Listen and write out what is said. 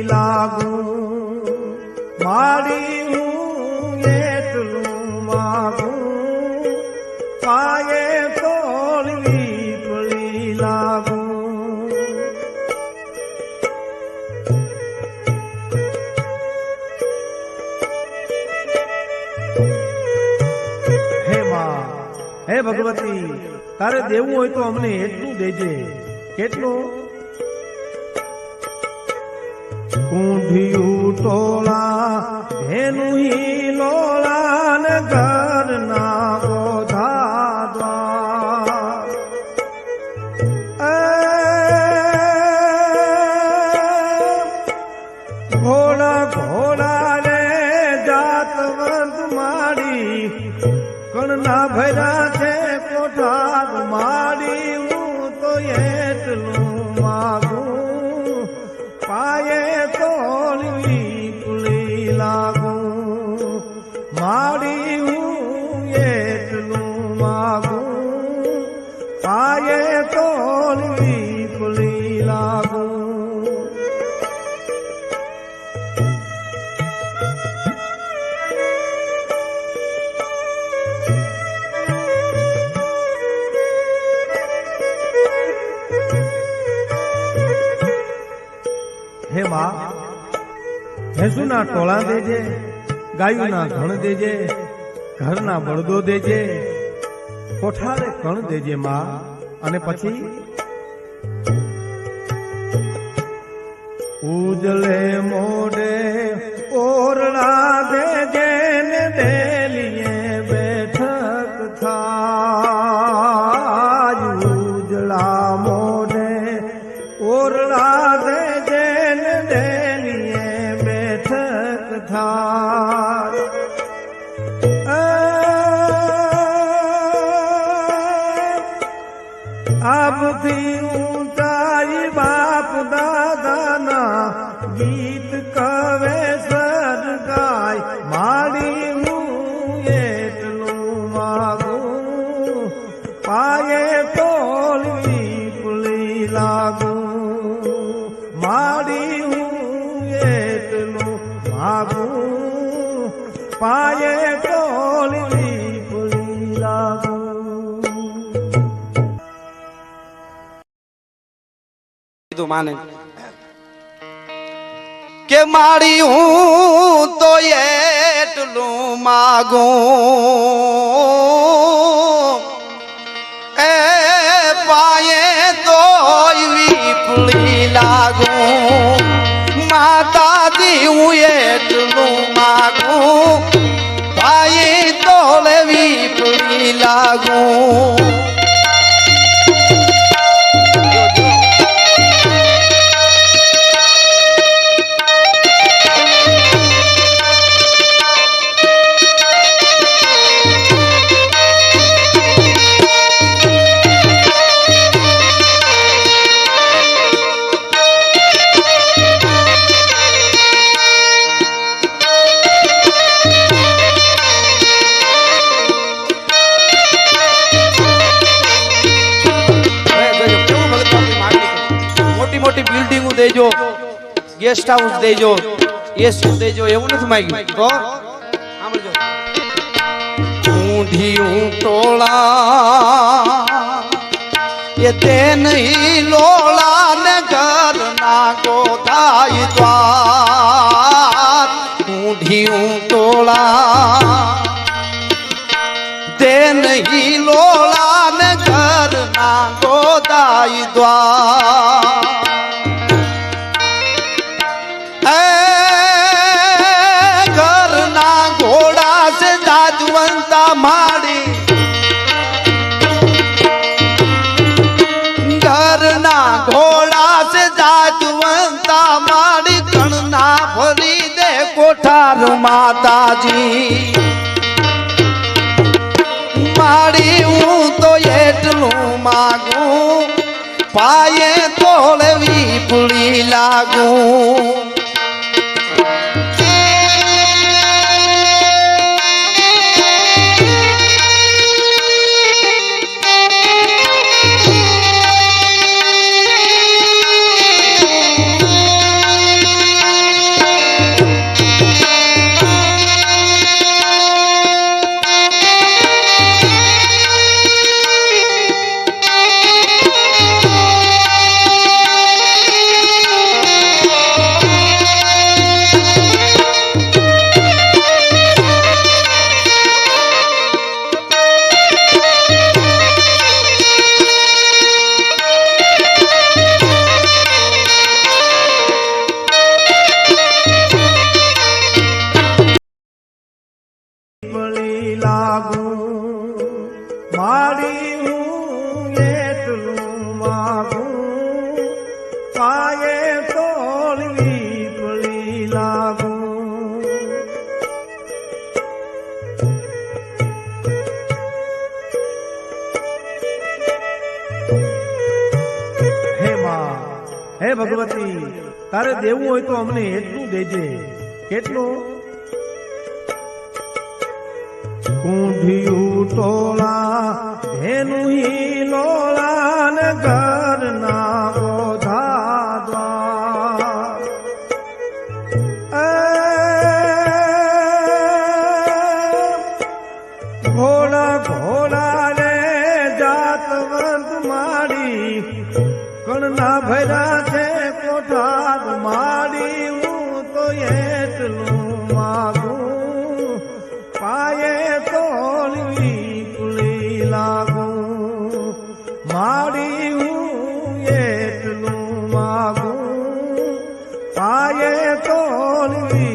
લાગુ માડી હું એટલું માગું પાયે તોલવી પડી લાગુ હે ભગવતી તારે દેવું હોય તો અમને એટલું દેજે કેટલું કુંઢિયું ટોળા એનું લોળા ને ઘર ના ઓધા દ્વાર ઘોડા ઘોડા રે જાતવંત માડી કણના ભર્યા છે કોઠાર માડી હું તો એટલું માગું પાયે તોલવી પુલી લાગું માડી હું એટલું માગું પાયે તોલવી પુલી લાગું હે માં ભેંસુના ટોળા દેજે ગાયુના ઘણ દેજે ઘરના બળદો દેજે કોઠારે કણ દેજે માં અને પછી ઉજલે મોડે ઓરડા દેજે ને ડેલીએ બેઠક થાય ઉજળા મોડે ઓરડા દેજે ડેલીએ બેઠક થાય આપથી ઊંચાઈ બાપ દાદાના ગીત કવે સર ગાય માડી હું એટલું માગું પાયે તોલવી પુલી લાગું માડી હું એટલું માગું પાયે તોલવી પુલી લાગું માને કે માડી હું તો એટલું માગું એ પાયે તોલવી પુલી લાગું માતાજી હું એટલું માગું પાયે તોલવી પુલી લાગું બિલ્ડિંગો દેજો ગેસ્ટ હાઉસ દેજો એસી દેજો એવું નથી માંગ્યું તો સાંભળજો ઊંધિયું ટોળા એ તે નહીં લોળા ને ઘર ના ગોધાઈ દ્વાર ઊંધિયું ટોળા તે નહીં લોળા ને ઘર ના ગોધાઈ દ્વાર માડી ઘરના ઘોડા સે જાજવંતા માડી કણના ભરી દે કોઠાર માતાજી માડી હું તો એટલું માગું પાયે તોલવી પુલી લાગું પાયે તોલવી પડી લાગુ. હે માં, હે ભગવતી, તારે દેવું હોય તો અમને એટલું દેજે. કેટલું? કુંઢિયું ટોળા ધેનું લોળા ને ઘરના બોધા દ્વાર. ઘોડા ઘોડા રે જાતવંત માડી કણના ભર્યા છે કોઠાર માડી. હું તો એટલું માગું પાયે તોલવી પડી લાગુ. માડી હું એટલું માગું પાયે તોલવી